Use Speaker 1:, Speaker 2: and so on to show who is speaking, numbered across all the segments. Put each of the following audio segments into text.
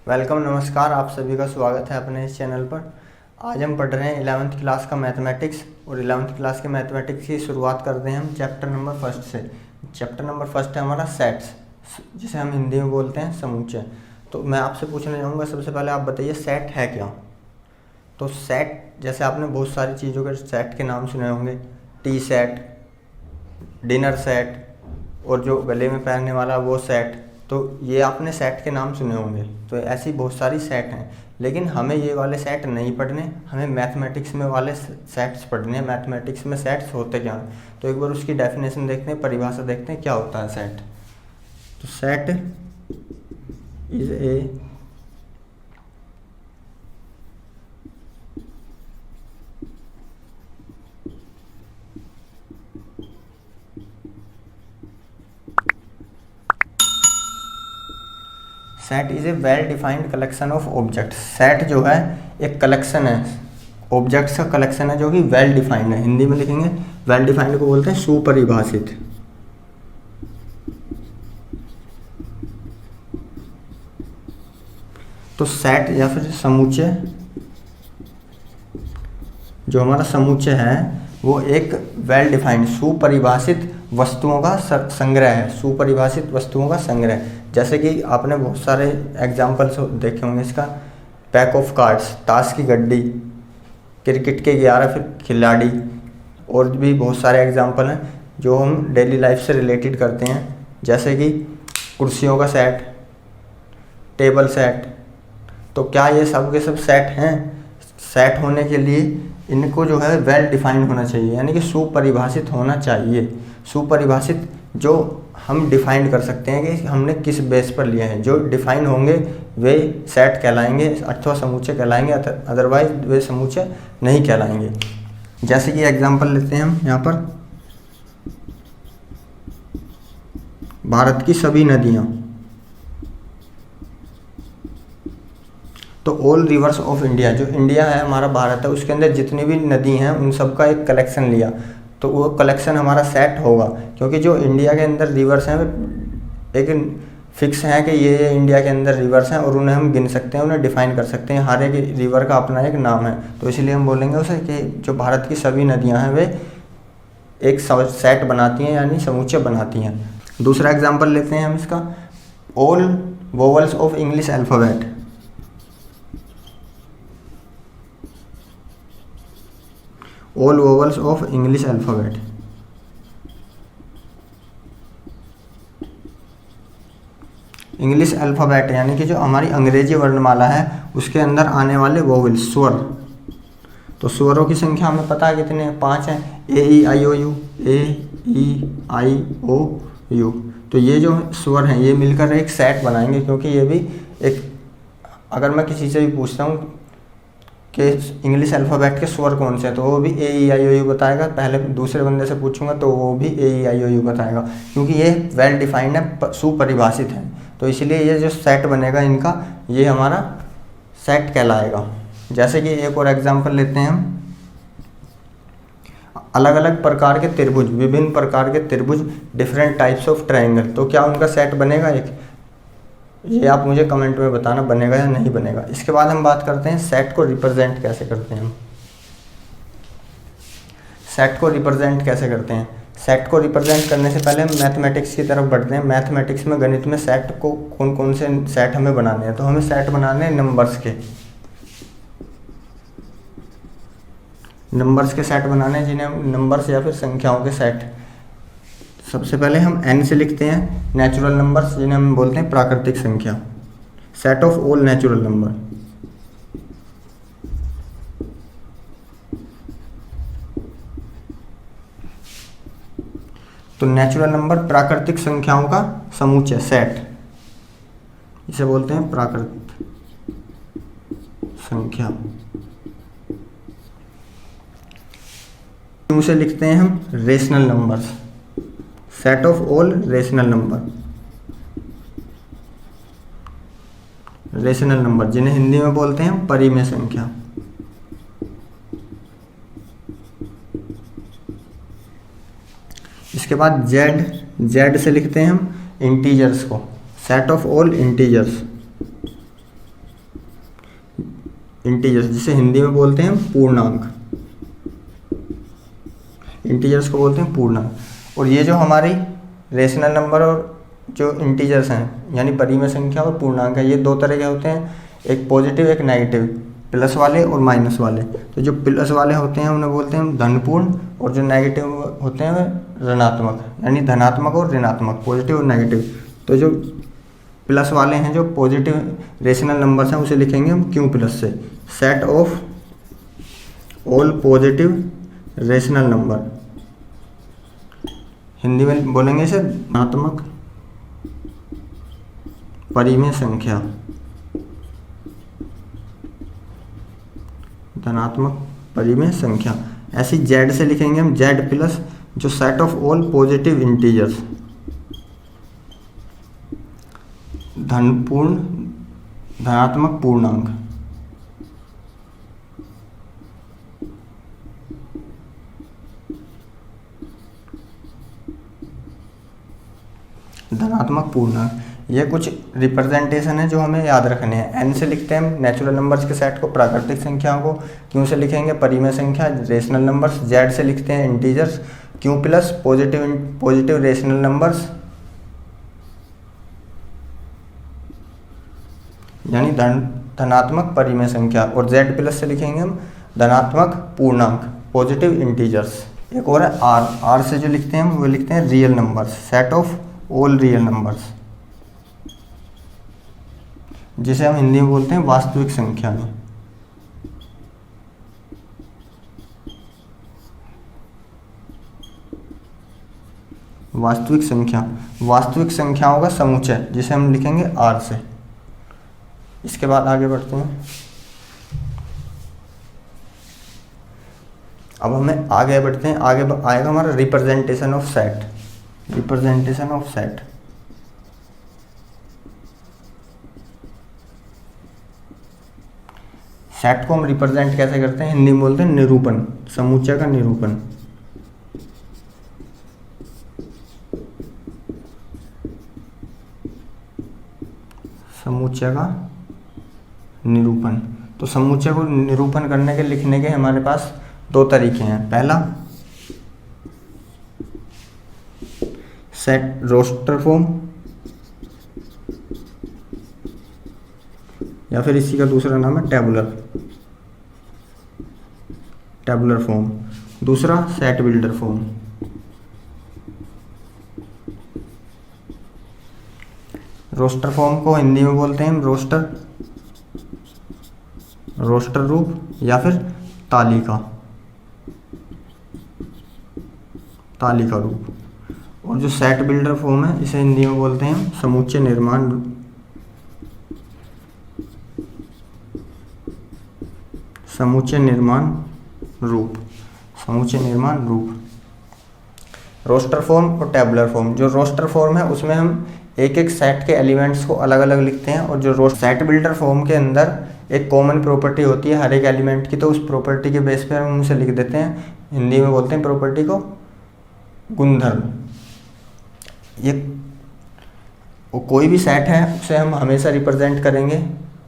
Speaker 1: Welcome, नमस्कार। आप सभी का स्वागत है अपने इस चैनल पर। आज हम पढ़ रहे हैं 11th क्लास का मैथमेटिक्स और 11th क्लास के मैथमेटिक्स की शुरुआत करते हैं हम चैप्टर नंबर फर्स्ट से। चैप्टर नंबर फर्स्ट है हमारा सेट्स, जिसे हम हिंदी में बोलते हैं समूचे। तो मैं आपसे पूछने जाऊँगा, सबसे पहले आप बताइए सेट है क्या। तो सेट, जैसे आपने बहुत सारी चीज़ों के सेट के नाम सुने होंगे, टी सेट, डिनर सेट और जो गले में पहनने वाला वो सेट, तो ये आपने सेट के नाम सुने होंगे। तो ऐसी बहुत सारी सेट हैं, लेकिन हमें ये वाले सेट नहीं पढ़ने, हमें मैथमेटिक्स में वाले सेट्स पढ़ने हैं। मैथमेटिक्स में सेट्स होते क्या हैं, तो एक बार उसकी डेफिनेशन देखते हैं, परिभाषा देखते हैं क्या होता है सेट। तो set is a set is a well defined collection of objects. Set जो है एक कलेक्शन है, ऑब्जेक्ट्स का कलेक्शन है जो कि वेल डिफाइंड है। हिंदी में लिखेंगे वेल डिफाइंड को बोलते हैं सुपरिभाषित। तो सेट या फिर समुच्चय, जो हमारा समुच्चय है वो एक वेल डिफाइंड सुपरिभाषित वस्तुओं का संग्रह है। सुपरिभाषित वस्तुओं का संग्रह, जैसे कि आपने बहुत सारे एग्जाम्पल्स देखे होंगे इसका। पैक ऑफ कार्ड्स, ताश की गड्डी, क्रिकेट के 11 फिर खिलाड़ी, और भी बहुत सारे एग्जाम्पल हैं जो हम डेली लाइफ से रिलेटेड करते हैं, जैसे कि कुर्सियों का सेट, टेबल सेट। तो क्या ये सब के सब सेट हैं? सेट होने के लिए इनको जो है वेल डिफाइंड होना चाहिए, यानी कि सुपरिभाषित होना चाहिए। सुपरिभाषित जो हम डिफाइन कर सकते हैं कि हमने किस बेस पर लिए हैं। जो डिफाइन होंगे वे सेट कहलाएंगे अथवा समूचे कहलाएंगे, अदरवाइज वे समूचे नहीं कहलाएंगे। जैसे कि एग्जांपल लेते हैं हम यहाँ पर, भारत की सभी नदियाँ। तो ऑल रिवर्स ऑफ इंडिया, जो इंडिया है हमारा भारत है, उसके अंदर जितनी भी नदी हैं उन सब का एक कलेक्शन लिया, तो वो कलेक्शन हमारा सेट होगा। क्योंकि जो इंडिया के अंदर रिवर्स हैं एक फिक्स हैं कि ये इंडिया के अंदर रिवर्स हैं और उन्हें हम गिन सकते हैं, उन्हें डिफाइन कर सकते हैं। हर एक रिवर का अपना एक नाम है, तो इसलिए हम बोलेंगे उसे कि जो भारत की सभी नदियाँ हैं वे एक सेट बनाती हैं, यानी समुच्चय बनाती हैं। दूसरा एग्जाम्पल लेते हैं हम इसका, all vowels of English alphabet. All vowels of English alphabet, English alphabet यानी कि जो हमारी अंग्रेजी वर्णमाला है उसके अंदर आने वाले वोवल, स्वर। तो स्वरों की संख्या हमें पता है कितने हैं, 5 हैं। A E I O U, A E I O U. तो ये जो स्वर हैं ये मिलकर एक सेट बनाएंगे, क्योंकि ये भी एक, अगर मैं किसी से भी पूछता हूँ कि इंग्लिश अल्फ़ाबेट के स्वर कौन से हैं, तो वो भी ए ई आई ओ यू बताएगा। पहले दूसरे बंदे से पूछूंगा तो वो भी ए ई आई ओ यू बताएगा, क्योंकि ये वेल डिफाइंड है, सुपरिभाषित है। तो इसलिए ये जो सेट बनेगा इनका, ये हमारा सेट कहलाएगा। जैसे कि एक और एग्जांपल लेते हैं हम, अलग अलग प्रकार के त्रिभुज, विभिन्न प्रकार के त्रिभुज, डिफरेंट टाइप्स ऑफ ट्रायंगल। तो क्या उनका सेट बनेगा एक? ये आप मुझे कमेंट में बताना बनेगा या नहीं बनेगा। इसके बाद हम बात करते हैं सेट को रिप्रेजेंट कैसे करते हैं हम। सेट को रिप्रेजेंट कैसे करते हैं? सेट को रिप्रेजेंट करने से पहले हम मैथमेटिक्स की तरफ बढ़ते हैं। मैथमेटिक्स में, गणित में सेट को कौन कौन से सेट हमें बनाने हैं, तो हमें सेट बनाने हैं नंबर्स के। नंबर्स के सेट बनाने हैं, जिन्हें हम नंबर्स या फिर संख्याओं के सेट। सबसे पहले हम n से लिखते हैं नेचुरल नंबर्स, जिन्हें हम बोलते हैं प्राकृतिक संख्या। Set of all natural number. तो नेचुरल नंबर प्राकृतिक संख्याओं का समुच्चय, सेट, इसे बोलते हैं प्राकृतिक संख्या। उसे लिखते हैं हम rational numbers, set of all rational number. Rational number, जिन्हें हिंदी में बोलते हैं परिमेय संख्या। इसके बाद जेड से लिखते हैं हम इंटीजर्स को, set of all integers. Integers, जिसे हिंदी में बोलते हैं पूर्णांक, इंटीजर्स को बोलते हैं पूर्णांक। और ये जो हमारी रेशनल नंबर और जो इंटीजर्स हैं यानी परिमेय संख्या और पूर्णांक है, ये दो तरह के होते हैं, एक पॉजिटिव एक नेगेटिव, प्लस वाले और माइनस वाले। तो जो प्लस वाले होते हैं उन्हें बोलते हैं धनपूर्ण, और जो नेगेटिव होते हैं ऋणात्मक, यानी धनात्मक और ऋणात्मक, पॉजिटिव और नेगेटिव। तो जो प्लस वाले हैं, जो पॉजिटिव रेशनल नंबर्स हैं, उसे लिखेंगे हम क्यू प्लस से, set of all positive rational number. Hindi में बोलेंगे इसे धनात्मक परिमेय संख्या, धनात्मक परिमेय संख्या। ऐसी जेड से लिखेंगे हम जेड प्लस, जो set of all positive integers, धनपूर्ण धनात्मक पूर्णांक। धनात्मक पूर्णांक, ये कुछ रिप्रेजेंटेशन है जो हमें याद रखने हैं। एन से लिखते हैं हम नेचुरल नंबर्स के सेट को, प्राकृतिक संख्याओं को। क्यू से लिखेंगे परिमेय संख्या, रेशनल नंबर्स। जेड से लिखते हैं integers. Q plus positive rational numbers, यानी धनात्मक परिमेय संख्या। और जेड प्लस से लिखेंगे हम धनात्मक पूर्णांक, पॉजिटिव इंटीजर्स। एक और है आर, आर से जो लिखते हैं हम वो लिखते हैं real numbers, set of all real numbers, जिसे हम हिंदी में बोलते हैं वास्तविक संख्या में। वास्तविक संख्या, वास्तविक संख्याओं का समुच्चय, जिसे हम लिखेंगे आर से। इसके बाद आगे बढ़ते हैं। अब हमें आगे बढ़ते हैं, आगे आएगा हमारा representation of set, representation of set. Set को हम रिप्रेजेंट कैसे करते हैं, हिंदी में बोलते हैं निरूपण, समुच्चय का निरूपण। समुच्चय का निरूपण। तो समुच्चय को निरूपण करने के लिखने के हमारे पास दो तरीके हैं। पहला सेट रोस्टर फॉर्म, या फिर इसी का दूसरा नाम है टेबुलर फॉर्म। दूसरा set builder form. Roster form को हिंदी में बोलते हैं हम रोस्टर रूप, या फिर तालिका रूप। और जो सेट बिल्डर फॉर्म है, इसे हिंदी में बोलते हैं हम समुच्चय निर्माण रूप। रोस्टर फॉर्म और टेबुलर फॉर्म। जो रोस्टर फॉर्म है उसमें हम एक एक सेट के एलिमेंट्स को अलग अलग लिखते हैं, और जो सेट बिल्डर फॉर्म के अंदर एक कॉमन प्रॉपर्टी होती है हर एक एलिमेंट की, तो उस प्रॉपर्टी के बेस पर हम उसे लिख देते हैं। हिंदी में बोलते हैं प्रॉपर्टी को गुणधर्म। ये कोई भी सेट है उसे हम हमेशा रिप्रेजेंट करेंगे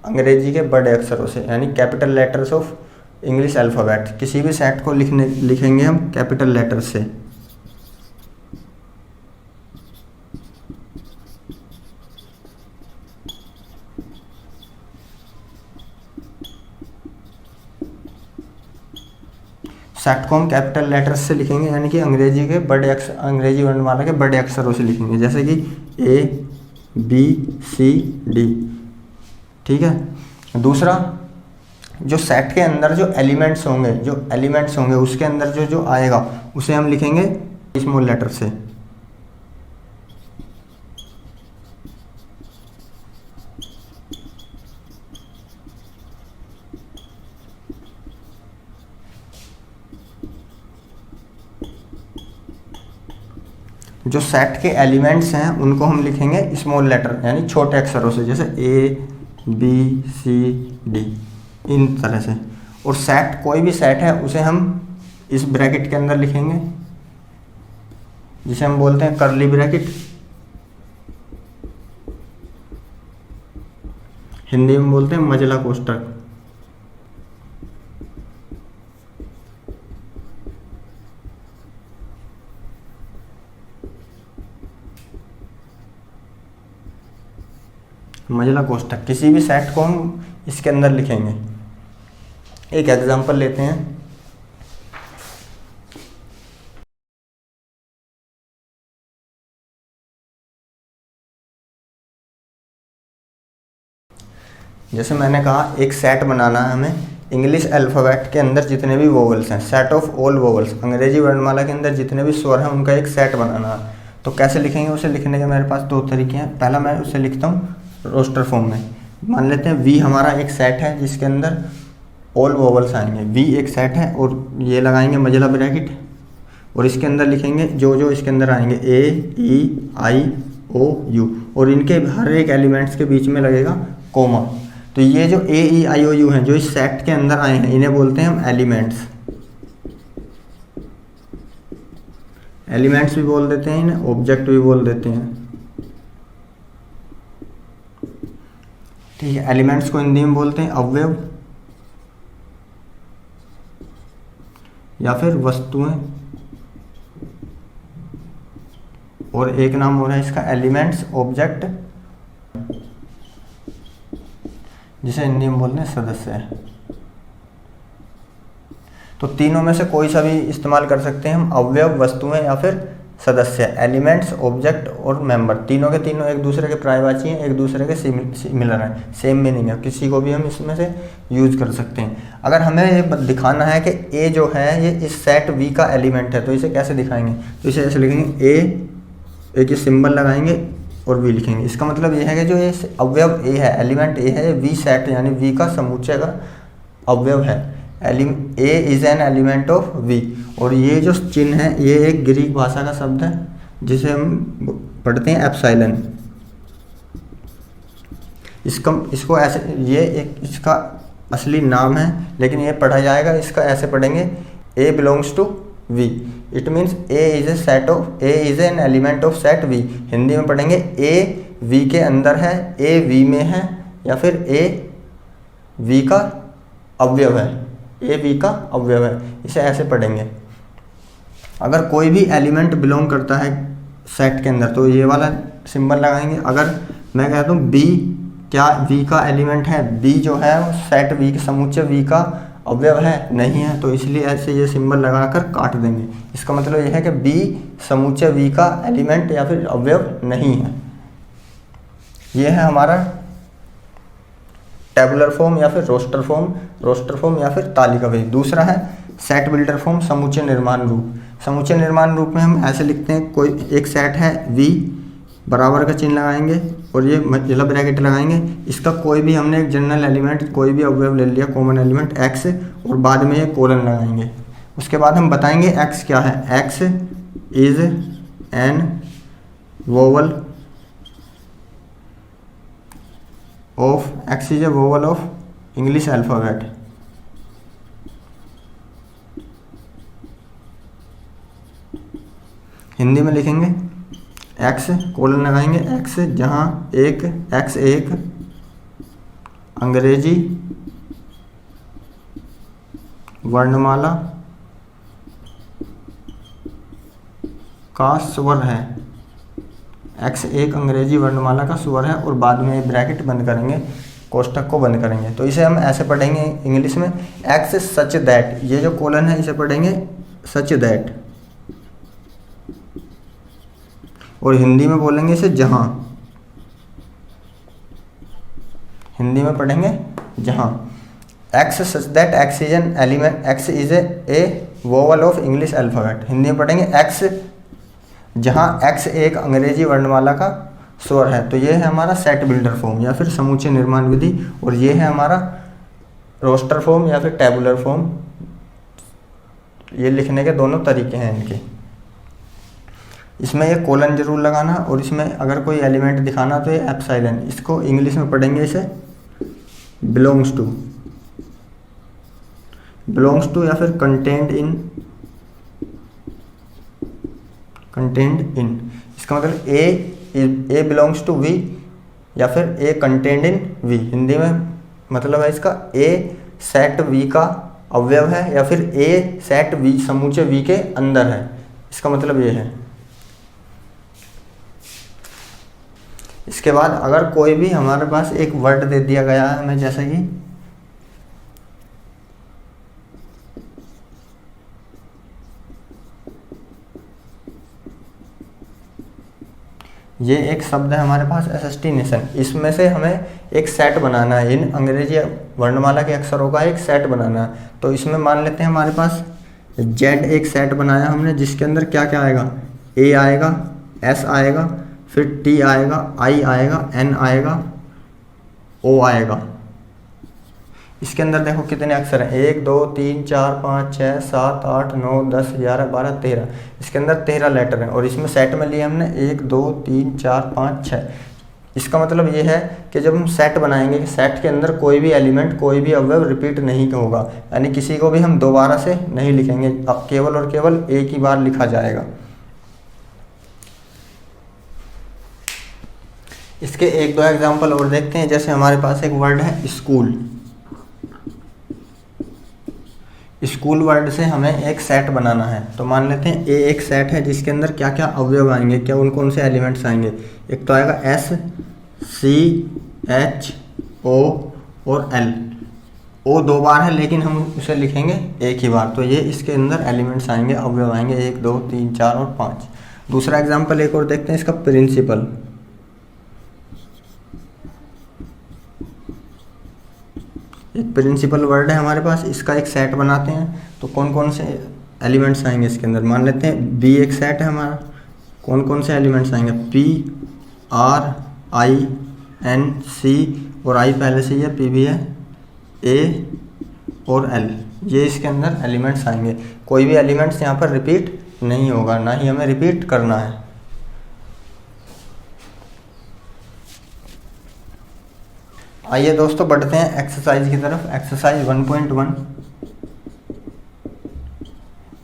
Speaker 1: अंग्रेजी के बड़े अक्षरों से, यानी capital letters of English alphabet. किसी भी सेट को लिखेंगे हम कैपिटल लेटर से। सेट को हम कैपिटल लेटर्स से लिखेंगे, यानी कि अंग्रेजी के बड़े अक्षर, अंग्रेजी वर्णमाला के बड़े अक्षरों से लिखेंगे, जैसे कि ABCD। ठीक है। दूसरा, जो सेट के अंदर जो एलिमेंट्स होंगे उसके अंदर जो आएगा उसे हम लिखेंगे स्मॉल लेटर से। जो सेट के एलिमेंट्स हैं उनको हम लिखेंगे स्मॉल लेटर, यानी छोटे अक्षरों से, जैसे ABCD, इन तरह से। और सेट, कोई भी सेट है उसे हम इस ब्रैकेट के अंदर लिखेंगे, जिसे हम बोलते हैं कर्ली ब्रैकेट। हिंदी में बोलते हैं मजला कोष्ठक। मझला कोष्ठक, किसी भी सेट को हम इसके अंदर लिखेंगे। एक एग्जांपल लेते हैं। जैसे मैंने कहा एक सेट बनाना है हमें इंग्लिश अल्फ़ाबेट के अंदर जितने भी वोवल्स हैं, सेट ऑफ ऑल वोवल्स, अंग्रेजी वर्णमाला के अंदर जितने भी स्वर हैं उनका एक सेट बनाना है। तो कैसे लिखेंगे? उसे लिखने के मेरे पास दो तरीके हैं। पहला मैं उसे लिखता हूँ रोस्टर फॉर्म में। मान लेते हैं वी हमारा एक सेट है जिसके अंदर ऑल वोवल्स आएंगे। वी एक सेट है और ये लगाएंगे मझला ब्रैकेट और इसके अंदर लिखेंगे जो जो इसके अंदर आएंगे ए, ई, आई, ओ, यू, और इनके हर एक एलिमेंट्स के बीच में लगेगा कोमा। तो ये जो ए, ई, आई, ओ, यू हैं जो इस सेट के अंदर आए हैं इन्हें बोलते हैं हम एलिमेंट्स। एलिमेंट्स भी बोल देते हैं इन्हें, ऑब्जेक्ट भी बोल देते हैं। ठीक है, एलिमेंट्स को हिंदी में बोलते हैं अवयव या फिर वस्तुएं, और एक नाम हो रहा है इसका एलिमेंट्स ऑब्जेक्ट, जिसे हिंदी में बोलते हैं सदस्य। तो तीनों में से कोई सा भी इस्तेमाल कर सकते हैं हम, अवयव, वस्तुएं या फिर सदस्य। एलिमेंट्स, ऑब्जेक्ट और मेंबर तीनों के तीनों एक दूसरे के पर्यायवाची हैं, एक दूसरे के सिमिलर हैं, सेम मीनिंग है। किसी को भी हम इसमें से यूज कर सकते हैं। अगर हमें ये दिखाना है कि ए जो है ये इस सेट वी का एलिमेंट है तो इसे कैसे दिखाएंगे? तो इसे ऐसे लिखेंगे ए, एक ये सिंबल लगाएंगे और वी लिखेंगे। इसका मतलब ये है कि जो ये अवयव ए है, एलिमेंट ए है, ये वी सेट यानी वी का समुच्चय का अवयव है। A is an element of V. और ये जो चिन्ह है ये एक ग्रीक भाषा का शब्द है जिसे हम पढ़ते हैं एप्सिलॉन। इसको ऐसे, ये एक इसका असली नाम है लेकिन ये पढ़ा जाएगा, इसका ऐसे पढ़ेंगे A belongs to V. It means A is a set of, A is an element of set V. Hindi में पढ़ेंगे ए वी के अंदर है, ए वी में है, या फिर ए वी का अवयव है, ए वी का अवयव है। इसे ऐसे पढ़ेंगे। अगर कोई भी एलिमेंट बिलोंग करता है सेट के अंदर तो ये वाला सिंबल लगाएंगे। अगर मैं कहता हूँ बी क्या वी का एलिमेंट है, बी जो है सेट वी के समुच्चय वी का अवयव है, नहीं है, तो इसलिए ऐसे ये सिंबल लगाकर काट देंगे। इसका मतलब यह है कि बी समुच्चय वी का एलिमेंट या फिर अवयव नहीं है। यह है हमारा टेबुलर फॉर्म या फिर रोस्टर फॉर्म या फिर तालिका विधि। दूसरा है सेट बिल्डर फॉर्म, समुच्चय निर्माण रूप। समुच्चय निर्माण रूप में हम ऐसे लिखते हैं, कोई एक सेट है वी, बराबर का चिन्ह लगाएंगे और ये मझला ब्रैकेट लगाएंगे। इसका कोई भी हमने एक जनरल एलिमेंट, कोई भी अवयव ले लिया, कॉमन एलिमेंट एक्स, और बाद में ये कोलन लगाएंगे। उसके बाद हम बताएंगे एक्स क्या है। X is an vowel of, x is a vowel of English alphabet. Hindi में लिखेंगे एक्स, कोलन लगाएंगे एक्स, जहाँ एक्स एक अंग्रेजी वर्णमाला का स्वर है। एक्स एक अंग्रेजी वर्णमाला का स्वर है और बाद में ब्रैकेट बंद करेंगे, कोष्ठक को बंद करेंगे। तो इसे हम ऐसे पढ़ेंगे इंग्लिश में, एक्स सच दैट। ये जो कोलन है इसे पढ़ेंगे सच दैट, और हिंदी में बोलेंगे इसे जहां। हिंदी में पढ़ेंगे जहां। X such that x is an element, x is a vowel of English alphabet. Hindi में पढ़ेंगे एक्स जहां एक्स एक अंग्रेजी वर्णमाला का स्वर है। तो ये है हमारा सेट बिल्डर फॉर्म या फिर समुच्चय निर्माण विधि, और ये है हमारा रोस्टर फॉर्म या फिर टेबुलर फॉर्म। ये लिखने के दोनों तरीके हैं इनके। इसमें ये कोलन जरूर लगाना, और इसमें अगर कोई एलिमेंट दिखाना तो ये एप्सिलॉन। इसको इंग्लिश में पढ़ेंगे इसे बिलोंग्स टू, या फिर कंटेंड इन। इसका मतलब ए बिलोंग्स टू वी या फिर ए कंटेंड इन वी। हिंदी में मतलब है इसका ए सेट वी का अवयव है या फिर ए सेट वी समुच्चय वी के अंदर है। इसका मतलब ये है। इसके बाद अगर कोई भी हमारे पास एक वर्ड दे दिया गया है हमें, जैसे कि ये एक शब्द है हमारे पास एसोसिएशन, इसमें से हमें एक सेट बनाना है, इन अंग्रेजी वर्णमाला के अक्षरों का एक सेट बनाना है। तो इसमें मान लेते हैं हमारे पास जेड एक सेट बनाया हमने, जिसके अंदर क्या क्या आएगा, ए आएगा, एस आएगा, फिर टी आएगा, आई आएगा, एन आएगा, ओ आएगा। इसके अंदर देखो कितने अक्षर हैं, 1 2 3 4 5 6 7 8 9 10 11 12 13। इसके अंदर 13 लेटर हैं और इसमें सेट में लिए हमने 1 2 3 4 5 6। इसका मतलब ये है कि जब हम सेट बनाएंगे कि सेट के अंदर कोई भी एलिमेंट, कोई भी अवयव रिपीट नहीं होगा, यानी किसी को भी हम दोबारा से नहीं लिखेंगे, अब केवल और केवल एक ही बार लिखा जाएगा। इसके एक दो एग्जाम्पल और देखते हैं। जैसे हमारे पास एक वर्ड है स्कूल। स्कूल वर्ड से हमें एक सेट बनाना है, तो मान लेते हैं ए एक सेट है जिसके अंदर क्या क्या अवयव आएंगे, क्या कौन कौन से एलिमेंट्स आएंगे। एक तो आएगा एस, सी, एच, ओ और एल। ओ 2 बार है लेकिन हम उसे लिखेंगे एक ही बार, तो ये इसके अंदर एलिमेंट्स आएंगे, अवयव आएंगे 1 2 3 4 और 5। दूसरा एग्जाम्पल एक और देखते हैं, इसका प्रिंसिपल। एक प्रिंसिपल वर्ड है हमारे पास, इसका एक सेट बनाते हैं, तो कौन कौन से एलिमेंट्स आएंगे इसके अंदर। मान लेते हैं बी एक सेट है हमारा, कौन कौन से एलिमेंट्स आएंगे, पी, आर, आई, एन, सी और आई पहले से ही है, पी भी है, ए और एल, ये इसके अंदर एलिमेंट्स आएंगे। कोई भी एलिमेंट्स यहाँ पर रिपीट नहीं होगा, ना ही हमें रिपीट करना है। आइए दोस्तों बढ़ते हैं एक्सरसाइज की तरफ। एक्सरसाइज 1.1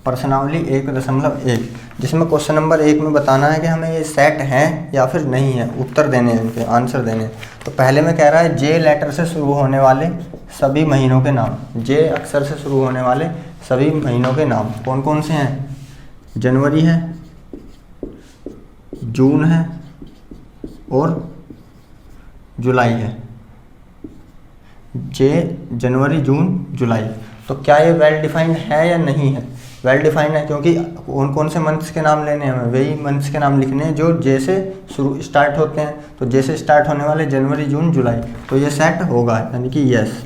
Speaker 1: प्रश्नावली 1.1, जिसमें क्वेश्चन नंबर 1 में बताना है कि हमें ये सेट हैं या फिर नहीं है, उत्तर देने हैं, इनके आंसर देने हैं। तो पहले में कह रहा है जे लेटर से शुरू होने वाले सभी महीनों के नाम। जे अक्षर से शुरू होने वाले सभी महीनों के नाम कौन कौन से हैं, जनवरी है, जून है और जुलाई है। जे, जनवरी, जून, जुलाई। तो क्या ये वेल डिफाइंड है या नहीं है, वेल डिफाइंड है, क्योंकि कौन कौन से मंथ्स के नाम लेने हैं हमें, वही मंथ्स के नाम लिखने हैं जो जे से शुरू स्टार्ट होते हैं। तो जे से स्टार्ट होने वाले जनवरी, जून, जुलाई, तो ये सेट होगा, यानी कि yes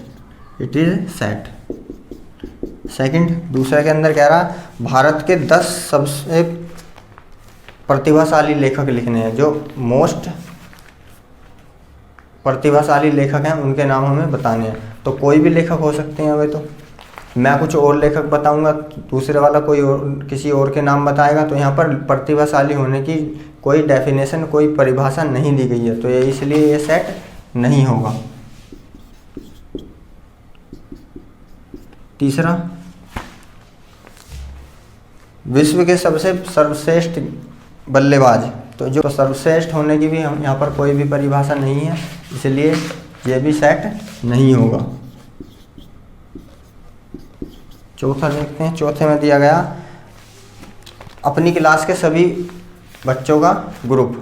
Speaker 1: it is set. Second, दूसरे के अंदर कह रहा भारत के 10 सबसे प्रतिभाशाली लेखक लिखने हैं, जो मोस्ट प्रतिभाशाली लेखक हैं उनके नाम हमें बताने हैं। तो कोई भी लेखक हो सकते हैं, वे तो मैं कुछ और लेखक बताऊंगा, दूसरे वाला कोई और किसी और के नाम बताएगा, तो यहाँ पर प्रतिभाशाली होने की कोई डेफिनेशन, कोई परिभाषा नहीं दी गई है, तो ये इसलिए ये सेट नहीं होगा। तीसरा, विश्व के सबसे सर्वश्रेष्ठ बल्लेबाज, तो जो सर्वश्रेष्ठ होने की भी हम यहाँ पर कोई भी परिभाषा नहीं है, इसलिए ये भी सेट नहीं होगा। चौथा देखते हैं। चौथे में दिया गया अपनी क्लास के सभी बच्चों का ग्रुप।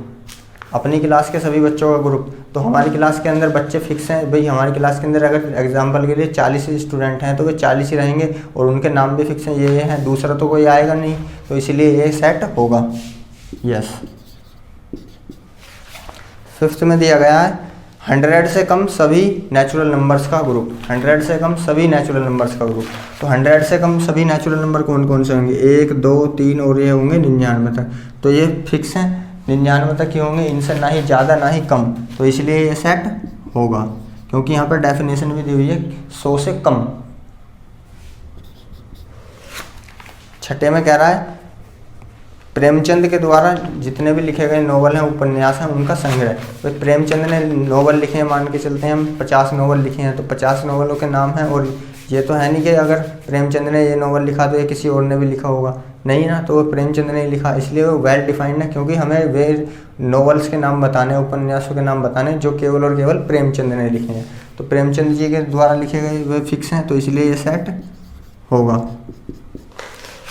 Speaker 1: अपनी क्लास के सभी बच्चों का ग्रुप, तो हमारी क्लास के अंदर बच्चे फिक्स हैं भाई। हमारी क्लास के अंदर अगर एग्जाम्पल के लिए 40 स्टूडेंट हैं तो वे 40 ही रहेंगे और उनके नाम भी फिक्स हैं, ये हैं, दूसरा तो कोई आएगा नहीं, तो इसीलिए ये सेट होगा, यस। फिफ्थ में दिया गया है 100 से कम सभी नेचुरल नंबर्स का ग्रुप। 100 से कम सभी नेचुरल नंबर्स का ग्रुप, तो 100 से कम सभी नेचुरल नंबर कौन कौन से होंगे, 1 2 3 और ये होंगे 99 तक, तो ये फिक्स हैं 99 तक ही होंगे, इनसे ना ही ज़्यादा ना ही कम, तो इसलिए ये सेट होगा, क्योंकि यहाँ पर डेफिनेशन भी दी हुई है 100 से कम। छठे में कह रहा है प्रेमचंद के द्वारा जितने भी लिखे गए नोवेल हैं, उपन्यास हैं, उनका संग्रह। तो प्रेमचंद ने नोवेल लिखे हैं, मान के चलते हैं हम 50 नोवेल लिखे हैं, तो 50 नोवेलों के नाम हैं, और ये तो है नहीं कि अगर प्रेमचंद ने ये नोवेल लिखा तो ये किसी और ने भी लिखा होगा, नहीं ना, तो वो प्रेमचंद ने लिखा, इसलिए वो वेल डिफाइंड है, क्योंकि हमें वे नोवेल्स के नाम बताने, उपन्यासों के नाम बताने जो केवल और केवल प्रेमचंद ने लिखे हैं, तो प्रेमचंद जी के द्वारा लिखे गए वे फिक्स हैं, तो इसलिए ये सेट होगा।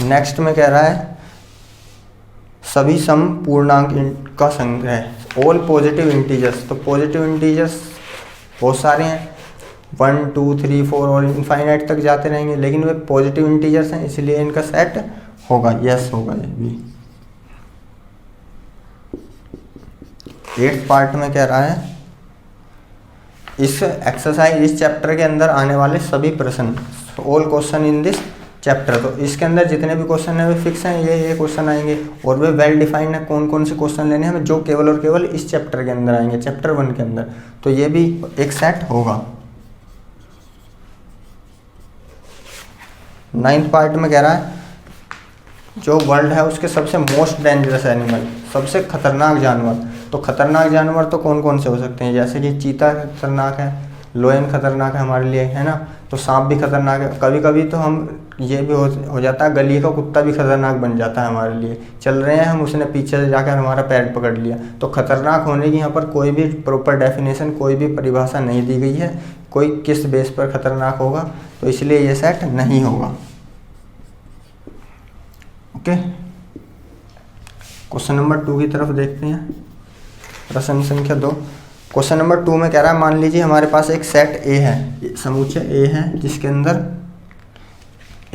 Speaker 1: नेक्स्ट में कह रहा है सभी सम पूर्णांक का संग्रह। ऑल पॉजिटिव इंटीजर्स, तो पॉजिटिव इंटीजर्स बहुत सारे हैं, 1 2 3 4 और इनफाइनाइट तक जाते रहेंगे, लेकिन वे पॉजिटिव इंटीजर्स हैं इसलिए इनका सेट होगा, यस होगा ये भी। 8th पार्ट में कह रहा है इस एक्सरसाइज, इस चैप्टर के अंदर आने वाले सभी प्रश्न, all question in this chapter, तो इसके अंदर जितने भी क्वेश्चन हैं वे फिक्स हैं, ये क्वेश्चन आएंगे और वे वेल डिफाइंड है कौन कौन से क्वेश्चन लेने हैं, जो केवल और केवल इस चैप्टर के अंदर आएंगे, चैप्टर 1 के अंदर, तो ये भी एक सेट होगा। 9th पार्ट में कह रहा है जो वर्ल्ड है उसके सबसे मोस्ट डेंजरस एनिमल, सबसे खतरनाक जानवर, तो खतरनाक जानवर तो कौन कौन से हो सकते हैं, जैसे कि चीता खतरनाक है, लोयन खतरनाक है हमारे लिए, है ना, तो सांप भी खतरनाक है, कभी कभी तो हम ये भी हो जाता है गली का कुत्ता भी खतरनाक बन जाता है हमारे लिए, चल रहे हैं हम, उसने पीछे से जाकर हमारा पैर पकड़ लिया, तो खतरनाक होने की यहाँ पर कोई भी प्रॉपर डेफिनेशन, कोई भी परिभाषा नहीं दी गई है, कोई किस बेस पर खतरनाक होगा, तो इसलिए ये सेट नहीं होगा। ओके, क्वेश्चन नंबर 2 की तरफ देखते हैं, प्रश्न संख्या 2। क्वेश्चन नंबर 2 में कह रहा है मान लीजिए हमारे पास एक सेट ए है, समुच्चय ए है जिसके अंदर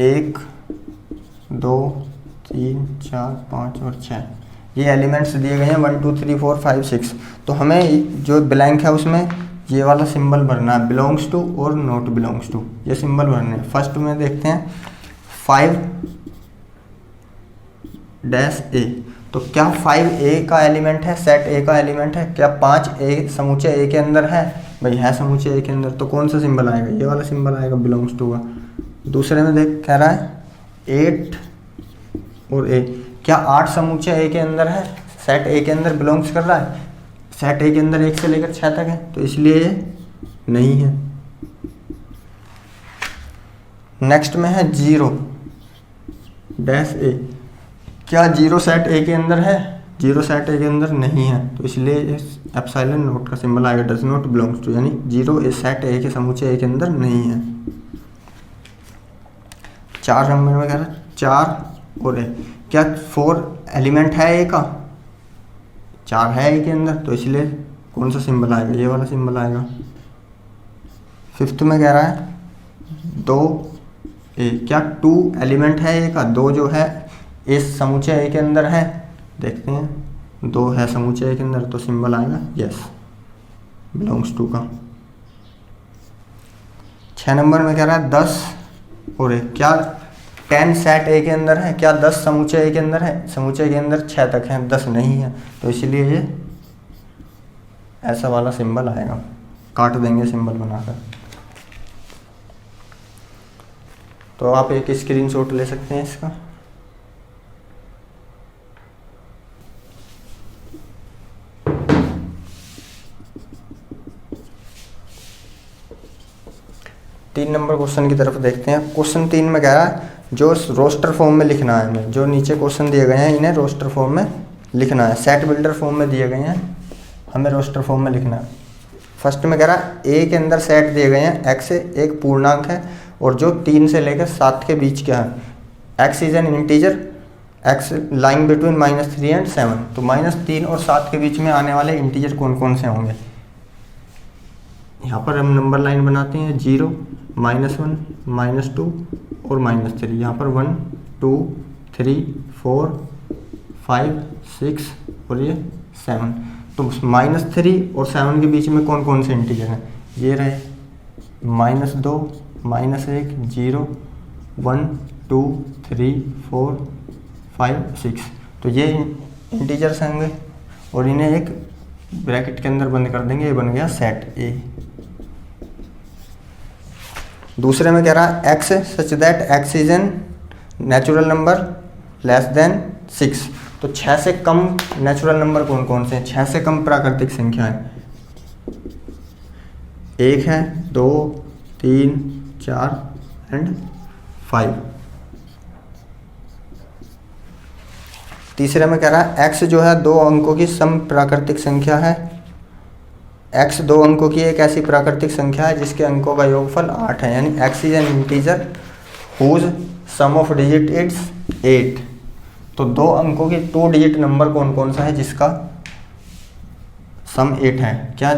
Speaker 1: 1 2 3 4 5 और 6 ये एलिमेंट्स दिए गए हैं, 1 2 3 4 5 6, तो हमें जो ब्लैंक है उसमें ये वाला सिंबल भरना है, बिलोंग्स टू और नॉट बिलोंग्स टू, ये सिंबल भरने हैं। फर्स्ट में देखते हैं 5 डैश ए, तो क्या 5A का एलिमेंट है, सेट ए का एलिमेंट है, क्या 5A समुच्चय ए के अंदर है, भाई है समुच्चय ए के अंदर, तो कौन सा सिंबल आएगा, ये वाला सिंबल आएगा, बिलोंग्स टू का। दूसरे में देख कह रहा है 8 और ए, क्या 8 समुच्चय ए के अंदर है, सेट ए के अंदर बिलोंग्स कर रहा है, सेट ए के अंदर 1 से लेकर 6 तक है, तो इसलिए ये नहीं है। नेक्स्ट में है 0 डैश ए, क्या 0 सेट ए के अंदर है, 0 सेट ए के अंदर नहीं है, तो इसलिए एप्सिलॉन नोट का सिंबल आएगा, डज नॉट बिलोंग्स टू, यानी 0 इस सेट ए के समुच्चय ए के अंदर नहीं है। 4 नंबर में कह रहा है 4 और ए, क्या 4 एलिमेंट है ए का, 4 है ए के अंदर, तो इसलिए कौन सा सिंबल आएगा, ये वाला सिंबल आएगा। 5th में कह रहा है 2 ए, क्या 2 एलिमेंट है ए का, 2 जो है इस समुच्चय ए के अंदर है, देखते हैं 2 है समुच्चय ए के अंदर, तो सिंबल आएगा यस, बिलोंग्स टू का। 6 नंबर में कह रहा है 10 और ए, क्या 10 सेट ए के अंदर है, क्या 10 समुच्चय ए के अंदर है, समुच्चय के अंदर 6 तक है, 10 नहीं है, तो इसलिए ये ऐसा वाला सिंबल आएगा, काट देंगे सिंबल बनाकर। तो आप एक स्क्रीनशॉट ले सकते हैं इसका। तीन नंबर क्वेश्चन की तरफ देखते हैं। क्वेश्चन 3 में कह रहा है जो रोस्टर फॉर्म में लिखना है हमें, जो नीचे क्वेश्चन दिए गए हैं इन्हें रोस्टर फॉर्म में लिखना है, सेट बिल्डर फॉर्म में दिए गए हैं, हमें रोस्टर फॉर्म में लिखना है। फर्स्ट में कह रहा है ए के अंदर सेट दिए गए हैं, एक्स एक पूर्णांक है और जो 3 से लेकर 7 के बीच क्या है, x is an integer, x lying between -3 and 7, तो -3 और 7 के बीच में आने वाले इंटीजर कौन कौन से होंगे। यहाँ पर हम नंबर लाइन बनाते हैं 0 -1 -2 और -3, यहाँ पर 1 2 3 4 5 6 और ये 7, तो -3 और 7 के बीच में कौन कौन से इंटीजर हैं, ये रहे -2 -1 0 1 2 3 4 5 6, तो ये इंटीजर्स होंगे और इन्हें एक ब्रैकेट के अंदर बंद कर देंगे, ये बन गया सेट ए। दूसरे में कह रहा है x such that x is an natural number less than 6, तो 6 से कम नेचुरल नंबर कौन कौन से हैं, 6 से कम प्राकृतिक संख्या है, 1 है 2 3 4 एंड 5। तीसरे में कह रहा है एक्स जो है 2 अंकों की सम प्राकृतिक संख्या है, x 2 अंकों की एक ऐसी प्राकृतिक संख्या है जिसके अंकों का योगफल 8 है, यानी x is an integer whose sum of digit it's 8, तो 2 अंकों की 2 डिजिट नंबर कौन कौन सा है जिसका सम 8 है? क्या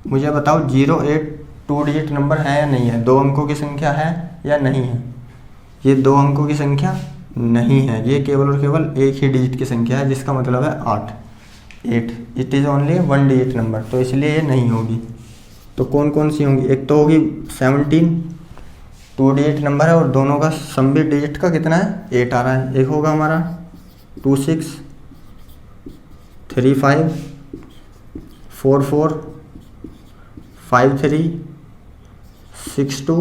Speaker 1: मुझे बताओ 08 2 डिजिट नंबर है या नहीं है? 2 अंकों की संख्या है या नहीं है? ये 2 अंकों की संख्या नहीं है, ये केवल और केवल एक ही डिजिट की संख्या है, जिसका मतलब है 8। It is only 1 digit number, तो इसलिए ये नहीं होगी। तो कौन कौन सी होंगी? एक तो होगी 17 2 डिजिट नंबर है और दोनों का सम भी डिजिट का कितना है? 8 आ रहा है। एक होगा हमारा 26 35 44 53 62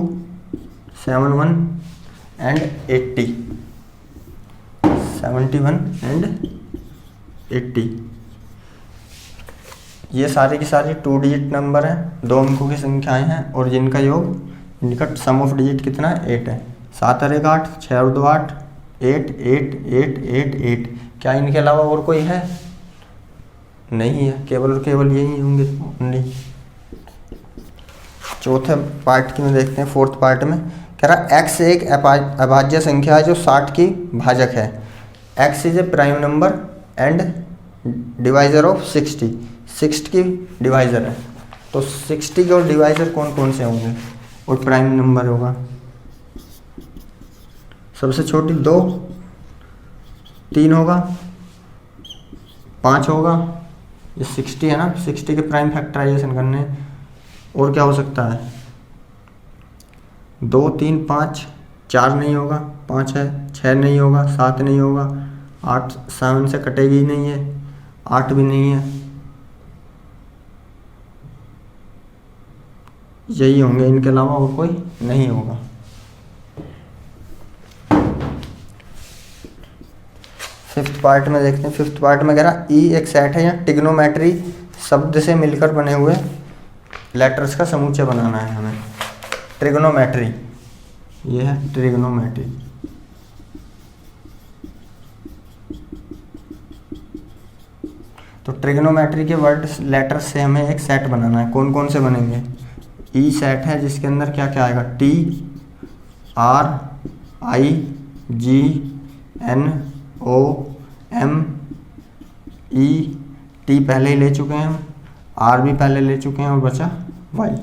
Speaker 1: 71 एंड 80 71 एंड 80। ये सारी की सारी 2 डिजिट नंबर हैं, 2 अंकों की संख्याएं हैं और जिनका योग, इनका सम ऑफ डिजिट कितना है? 8 है। 7 और 1 8, 6 और 2 8, 8 8 8 8 8। क्या इनके अलावा और कोई है? नहीं है, केवल और केवल यही होंगे ओनली। चौथे पार्ट की में देखते हैं, 4th पार्ट में कह रहा x एक अभाज्य संख्या है जो 60 की भाजक है। x is a prime number and divisor of 60। 60 की डिवाइजर है, तो 60 के और डिवाइजर कौन कौन से होंगे और प्राइम नंबर होगा? सबसे छोटी 2, 3 होगा, 5 होगा, ये 60 है ना, 60 के प्राइम फैक्टराइजेशन करने। और क्या हो सकता है? 2 3 5, 4 नहीं होगा, 5 है, 6 नहीं होगा, 7 नहीं होगा, 8 7 से कटेगी ही नहीं है, 8 भी नहीं है। यही होंगे, इनके अलावा और कोई नहीं होगा। फिफ्थ पार्ट में देखते हैं। फिफ्थ पार्ट में कह रहा ई एक सेट है या ट्रिग्नोमेट्री शब्द से मिलकर बने हुए लेटर्स का समूचय बनाना है हमें। ट्रिग्नोमेट्री, ये है ट्रिग्नोमेट्री। तो ट्रिग्नोमेट्री के वर्ड लेटर्स से हमें एक सेट बनाना है। कौन कौन से बनेंगे? ई सेट है जिसके अंदर क्या क्या आएगा? T R I G N O M E. T पहले ही ले चुके हैं हम, आर भी पहले ले चुके हैं और बचा वाई।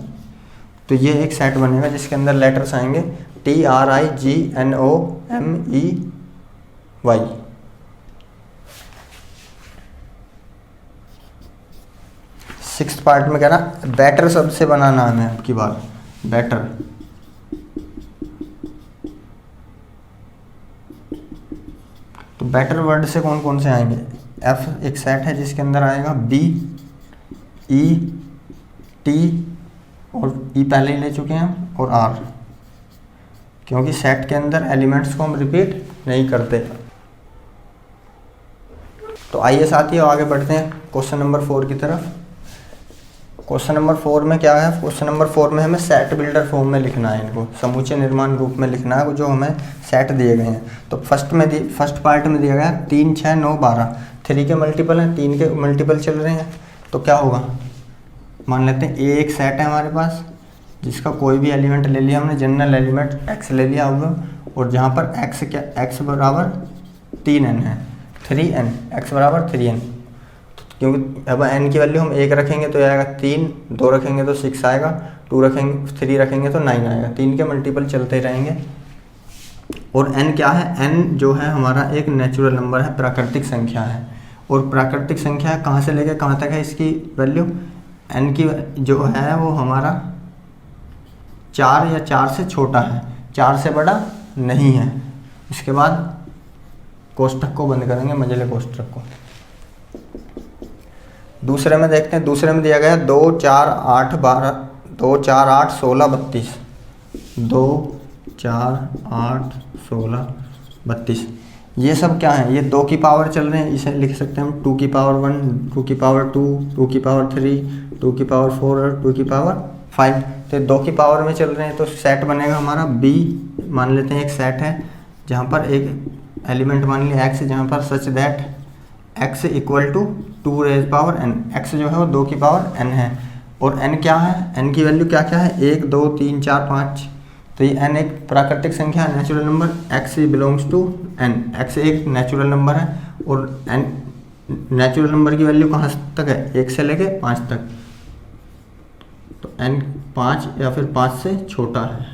Speaker 1: तो ये एक सेट बनेगा जिसके अंदर लेटर्स आएंगे T R I G N O M E Y. Sixth part में कह रहा बेटर शब्द से बनाना हमें अब की बार। बेटर, तो बेटर वर्ड से कौन कौन से आएंगे? एफ एक सेट है जिसके अंदर आएगा बी ई टी और ई पहले ही ले चुके हैं हम, और आर, क्योंकि सेट के अंदर एलिमेंट्स को हम रिपीट नहीं करते। तो आइए साथियों आगे बढ़ते हैं क्वेश्चन नंबर 4 की तरफ। क्वेश्चन नंबर 4 में क्या है? क्वेश्चन नंबर 4 में हमें सेट बिल्डर फॉर्म में लिखना है, इनको समूचे निर्माण रूप में लिखना है जो हमें सेट दिए गए हैं। तो फर्स्ट पार्ट में दिया गया 3 6 9 12। 3 के मल्टीपल हैं, 3 के मल्टीपल चल रहे हैं, तो क्या होगा? मान लेते हैं ए एक सेट है हमारे पास जिसका कोई भी एलिमेंट ले लिया हमने, जनरल एलिमेंट एक्स ले लिया होगा, और जहाँ पर एक्स क्या, एक्स बराबर 3n है, 3n, एक्स बराबर 3n। क्योंकि अब n की वैल्यू हम 1 रखेंगे तो आएगा 3, 2 रखेंगे तो 6 आएगा, 2 रखेंगे 3 रखेंगे तो 9 आएगा। 3 के मल्टीपल चलते रहेंगे। और n क्या है? n जो है हमारा एक नेचुरल नंबर है, प्राकृतिक संख्या है। और प्राकृतिक संख्या कहाँ से लेकर कहाँ तक है इसकी वैल्यू? n की जो है वो हमारा 4 या 4 से छोटा है, 4 से बड़ा नहीं है। इसके बाद कोष्ठक को बंद करेंगे, मंझले कोष्ठक को। दूसरे में देखते हैं। दूसरे में दिया गया 2 4 8 12, 2 4 8 16 32, 2 4 8 16 32। ये सब क्या है? ये 2 की पावर चल रहे हैं, इसे लिख सकते हैं हम 2 की पावर 1, 2 की पावर 2, 2 की पावर 3, 2 की पावर 4 और 2 की पावर 5। तो 2 की पावर में चल रहे हैं, तो सेट बनेगा हमारा बी। मान लेते हैं एक सेट है जहाँ पर एक एलिमेंट मान लिया x, जहाँ पर such that x equal to 2 raise power n। x जो है वो 2 की पावर n है। और n क्या है? n की वैल्यू क्या क्या है? 1 2 3 4 5, तो ये n एक प्राकृतिक संख्या है, natural number, x belongs to n, x एक नेचुरल नंबर है और n नेचुरल नंबर की वैल्यू कहाँ तक है, 1 से लेके 5 तक, तो n 5 या फिर 5 से छोटा है,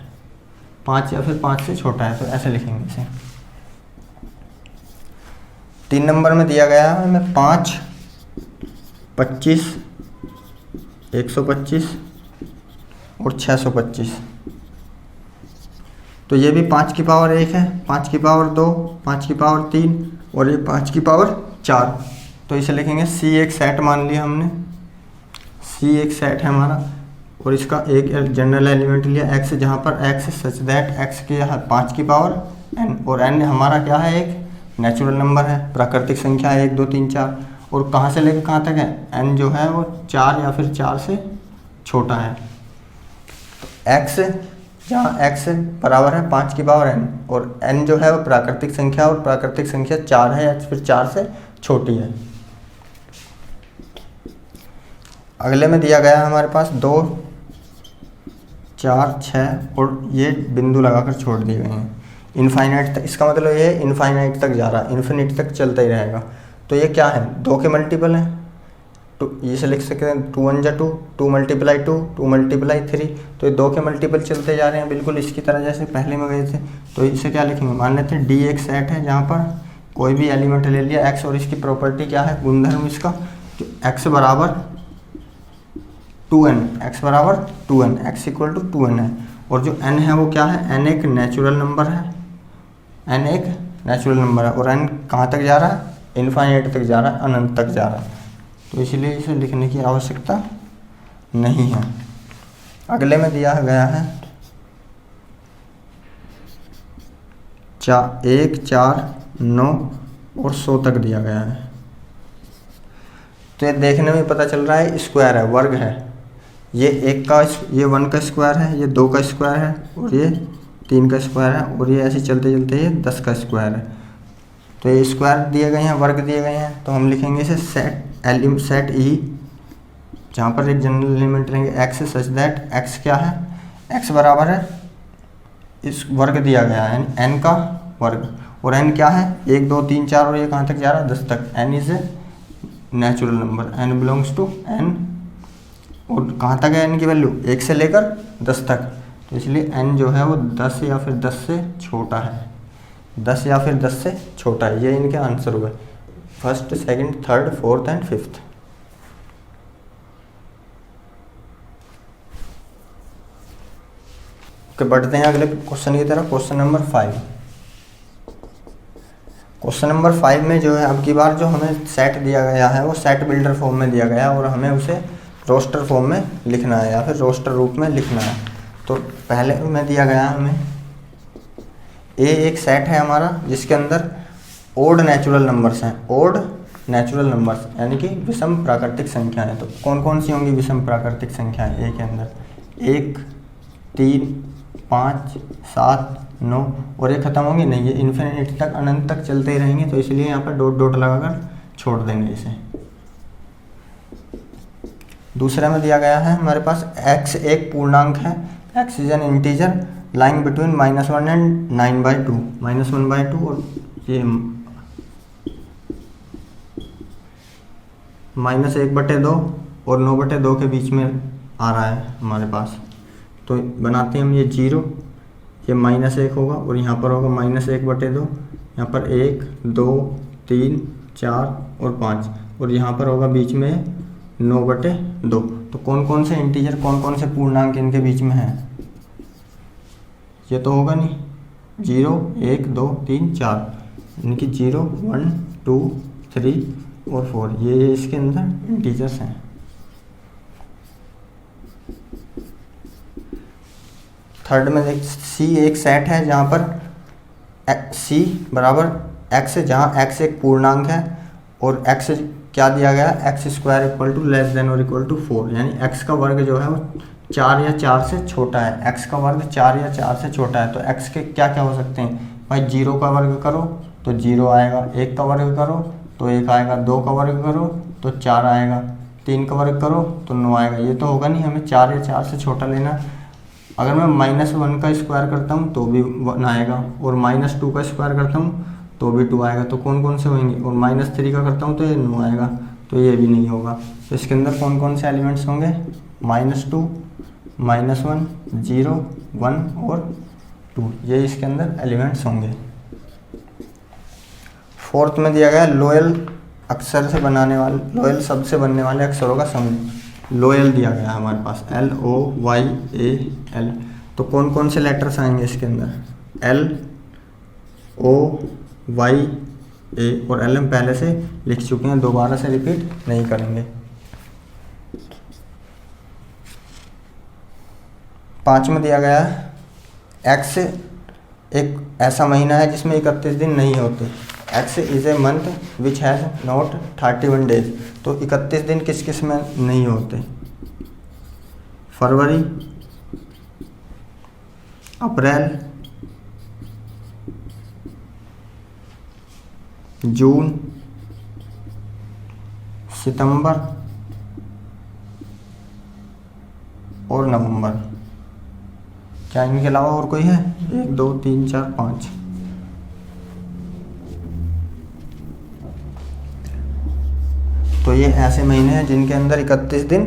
Speaker 1: 5 या फिर 5 से छोटा है, तो ऐसे लिखेंगे इसे। 3 नंबर में दिया गया है हमें 5, 25, 125 और 625। तो ये भी 5 की पावर 1 है, 5 की पावर 2, 5 की पावर 3 और ये 5 की पावर 4। तो इसे लिखेंगे C एक सेट मान लिया हमने, C एक सेट है हमारा और इसका एक जनरल एलिमेंट लिया x, जहाँ पर x सच दैट x के 5 की पावर n, और n हमारा क्या है, एक नेचुरल नंबर है, प्राकृतिक संख्या है 1 2 3 4, और कहाँ से लेकर कहाँ तक है, n जो है वो 4 या फिर 4 से छोटा है। तो x जहाँ x बराबर है 5 की पावर n और n जो है वो प्राकृतिक संख्या और प्राकृतिक संख्या 4 है या फिर 4 से छोटी है। अगले में दिया गया है हमारे पास 2, 4, 6 और ये बिंदु लगाकर छोड़ दिए गए हैं इनफाइनाइट तक। इसका मतलब ये इनफाइनाइट तक जा रहा है, इन्फिनिटी तक चलता ही रहेगा। तो ये क्या है, 2 के मल्टीपल है, तो इसे लिख सकते हैं 2 1 जा 2, 2 × 2, 2 × 3। तो ये 2 के मल्टीपल चलते जा रहे हैं बिल्कुल इसकी तरह जैसे पहले में गए थे। तो इसे क्या लिखेंगे, मान लेते हैं D एक सेट है जहाँ पर कोई भी एलिमेंट ले लिया x, और इसकी प्रॉपर्टी क्या है, गुणधर्म इसका, तो x बराबर 2n, x बराबर 2n, x equal to 2n है। और जो n है वो क्या है, n एक नेचुरल नंबर है, n एक नेचुरल नंबर है और n कहाँ तक जा रहा है, इनफाइनाइट तक जा रहा है, अनंत तक जा रहा है। तो इसलिए इसे लिखने की आवश्यकता नहीं है। अगले में दिया गया है 1, 4, 9 और 100 तक दिया गया है। तो ये देखने में पता चल रहा है स्क्वायर है, वर्ग है। ये 1 का, ये 1 का स्क्वायर है, ये 2 का स्क्वायर है और ये 3 का स्क्वायर है और ये ऐसे चलते चलते ये 10 का स्क्वायर है। तो ये स्क्वायर दिए गए हैं, वर्ग दिए गए हैं, तो हम लिखेंगे इसे सेट E, जहाँ पर एक जनरल एलिमेंट लेंगे x सच दैट x क्या है, x बराबर है इस वर्ग दिया गया है n का वर्ग, और n क्या है 1 2 3 4 और ये कहाँ तक जा रहा है 10 तक। n is a natural number, n belongs to n, और कहाँ तक है n की वैल्यू 1 से लेकर 10 तक। तो इसलिए n जो है वो 10 या फिर 10 से छोटा है, 10 या फिर 10 से छोटा है। ये इनके आंसर हुए, first, second, third, fourth and fifth. बढ़ते हैं अगले क्वेश्चन की तरफ। Question number 5। क्वेश्चन नंबर 5 में जो है अब की बार जो हमें सेट दिया गया है वो सेट बिल्डर फॉर्म में दिया गया है और हमें उसे रोस्टर फॉर्म में लिखना है या फिर रोस्टर रूप में लिखना है। तो पहले में दिया गया है हमें ए एक सेट है हमारा जिसके अंदर ओड नेचुरल नंबर्स हैं, ओड नेचुरल नंबर्स यानी कि विषम प्राकृतिक संख्याएं। तो कौन कौन सी होंगी विषम प्राकृतिक संख्याएं ए के अंदर, 1, 3, 5, 7, 9 और ये खत्म होंगे नहीं, ये इन्फिनिटी तक अनंत तक चलते ही रहेंगे। तो इसलिए यहाँ पर डॉट डॉट लगाकर छोड़ देंगे इसे। दूसरा में दिया गया है हमारे पास x एक पूर्णांक है, x is an integer lying between -1 and 9/2, -1/2 और ये -1/2 और 9/2 के बीच में आ रहा है हमारे पास। तो बनाते हैं हम ये 0, ये -1 होगा और यहाँ पर होगा -1/2, यहाँ पर 1, 2, 3, 4 और 5 और यहाँ पर होगा बीच में 9/2। तो कौन कौन से इंटीजर, कौन कौन से पूर्णांक इनके बीच में है, ये तो होगा नहीं, 0, 1, 2, 3, 4 इनकी 0, 1, 2, 3 और 4 ये इसके अंदर इंटीजर्स हैं। थर्ड में देख C एक सेट है जहाँ पर C बराबर x है, जहाँ x एक पूर्णांक है और x क्या दिया गया, x² = < 4 यानी x का वर्ग जो है वो 4 या 4 से छोटा है, x का वर्ग 4 या 4 से छोटा है। तो x के क्या क्या हो सकते हैं भाई, 0 का वर्ग करो तो 0 आएगा, 1 का वर्ग करो तो 1 आएगा, 2 का वर्ग करो तो 4 आएगा, 3 का वर्ग करो तो 9 आएगा। ये तो होगा नहीं, हमें 4 या 4 से छोटा लेना। अगर मैं -1 का स्क्वायर करता हूँ तो भी 1 आएगा, और -2 का स्क्वायर करता हूँ तो भी 2 आएगा। तो कौन कौन से होंगे, और -3 का करता हूँ तो ये 9 आएगा, तो ये भी नहीं होगा। तो इसके अंदर कौन कौन से एलिमेंट्स होंगे, -2, -1, 0, 1 और 2, ये इसके अंदर एलिमेंट्स होंगे। फोर्थ में दिया गया लोयल अक्षर से बनाने वाले, लोयल शब्द से बनने वाले अक्षरों का समूह। लोयल दिया गया है हमारे पास LOYAL। तो कौन कौन से लेटर्स आएंगे इसके अंदर, LOYA और L हम पहले से लिख चुके हैं, दोबारा से रिपीट नहीं करेंगे। 5 में दिया गया है X एक ऐसा महीना है जिसमें 31 दिन नहीं होते। X is a month which has not 31 days. तो 31 दिन किस किस में नहीं होते, फरवरी, अप्रैल, जून, सितंबर और नवंबर। क्या इनके अलावा और कोई है, 1 2 3 4 5। तो ये ऐसे महीने हैं जिनके अंदर 31 दिन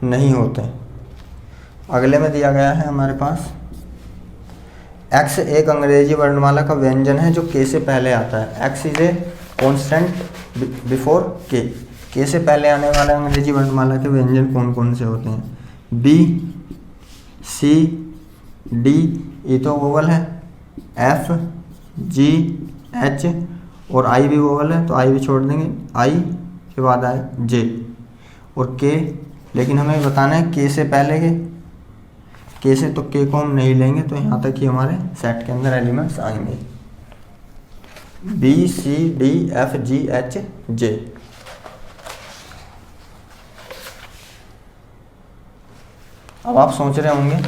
Speaker 1: नहीं होते। अगले में दिया गया है हमारे पास X एक अंग्रेजी वर्णमाला का व्यंजन है जो K से पहले आता है। X is a constant before K। K से पहले आने वाले अंग्रेजी वर्णमाला के व्यंजन कौन कौन से होते हैं, B, C, D, E तो वोवल है, F, G, H और I भी वोवल है तो I भी छोड़ देंगे, I के बाद आए J और K। लेकिन हमें बताना है K से पहले के से, तो K को हम नहीं लेंगे, तो यहाँ तक ही हमारे सेट के अंदर एलिमेंट्स आएंगे, B, C, D, F, G, H, J। अब आप सोच रहे होंगे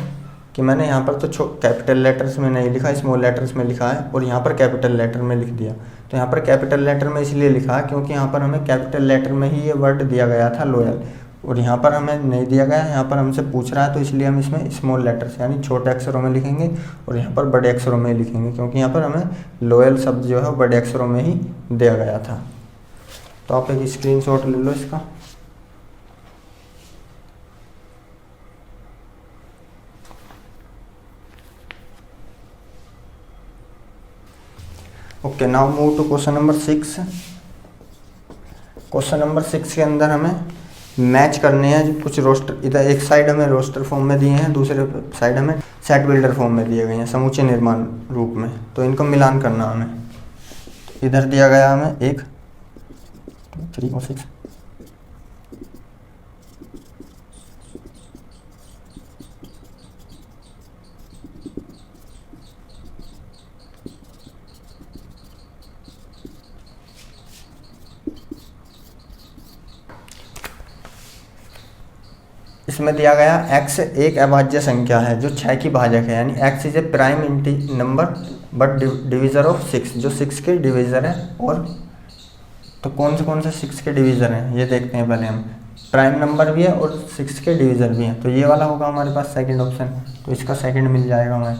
Speaker 1: कि मैंने यहाँ पर तो कैपिटल लेटर्स में नहीं लिखा, स्मॉल लेटर्स में लिखा है, और यहाँ पर कैपिटल लेटर में लिख दिया। तो यहाँ पर कैपिटल लेटर में इसलिए लिखा है क्योंकि यहाँ पर हमें कैपिटल लेटर में ही ये वर्ड दिया गया था लोयल, और यहाँ पर हमें नहीं दिया गया, यहाँ पर हमसे पूछ रहा है, तो इसलिए हम इसमें स्मॉल लेटर्स यानी छोटे अक्षरों में लिखेंगे और यहाँ पर बड़े अक्षरों में लिखेंगे, क्योंकि यहाँ पर हमें लोयल शब्द जो है वो बड़े अक्षरों में ही दिया गया था। तो आप एक स्क्रीनशॉट ले लो इसका। Okay, now move to question number 6। Question number 6 के अंदर हमें मैच करने हैं कुछ रोस्टर। इधर एक साइड हमें रोस्टर फॉर्म में दिए हैं, दूसरे साइड हमें सेट बिल्डर फॉर्म में दिए गए हैं, समूचे निर्माण रूप में। तो इनको मिलान करना हमें। तो इधर दिया गया हमें 1 2 3 और 6। इसमें दिया गया x एक अभाज्य संख्या है जो 6 की भाजक है, यानी x is a prime number but divisor of 6, जो 6 के डिविज़र है। और तो कौन से 6 के डिविज़र हैं ये देखते हैं पहले हम। प्राइम नंबर भी है और 6 के डिविज़र भी हैं, तो ये वाला होगा हमारे पास सेकंड ऑप्शन, तो इसका सेकंड मिल जाएगा हमें।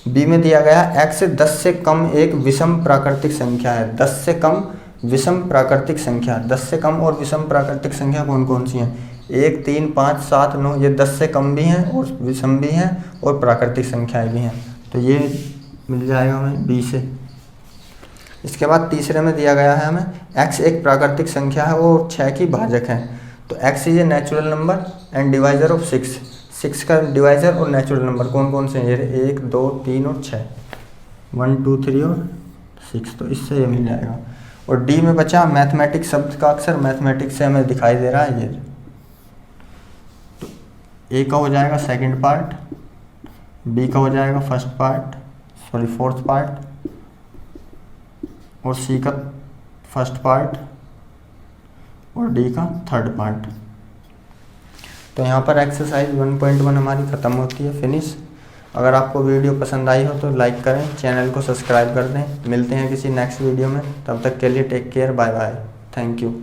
Speaker 1: बी में दिया गया x 10 से कम एक विषम प्राकृतिक संख्या है। 10 से कम विषम प्राकृतिक संख्या, 10 से कम और विषम प्राकृतिक संख्या कौन कौन सी हैं, 1 3 5 7 9, ये 10 से कम भी हैं और विषम भी हैं और प्राकृतिक संख्याएं भी हैं, तो ये मिल जाएगा हमें बी से। इसके बाद तीसरे में दिया गया है हमें x एक प्राकृतिक संख्या है वो 6 की भाजक है। तो x is a natural number and divisor of 6। 6 का डिवाइजर और नेचुरल नंबर कौन कौन से हैं, 1 2 3 और 6, 1 2 3 और 6, तो इससे ये मिल जाएगा। और डी में बचा मैथमेटिक्स शब्द का अक्षर, मैथमेटिक्स से हमें दिखाई दे रहा है ये। तो ए का हो जाएगा सेकंड पार्ट, बी का हो जाएगा फोर्थ पार्ट, और सी का फर्स्ट पार्ट और डी का थर्ड पार्ट। तो यहाँ पर एक्सरसाइज 1.1 हमारी ख़त्म होती है, फिनिश। अगर आपको वीडियो पसंद आई हो तो लाइक करें, चैनल को सब्सक्राइब कर दें। मिलते हैं किसी नेक्स्ट वीडियो में, तब तक के लिए take care, bye bye, thank you.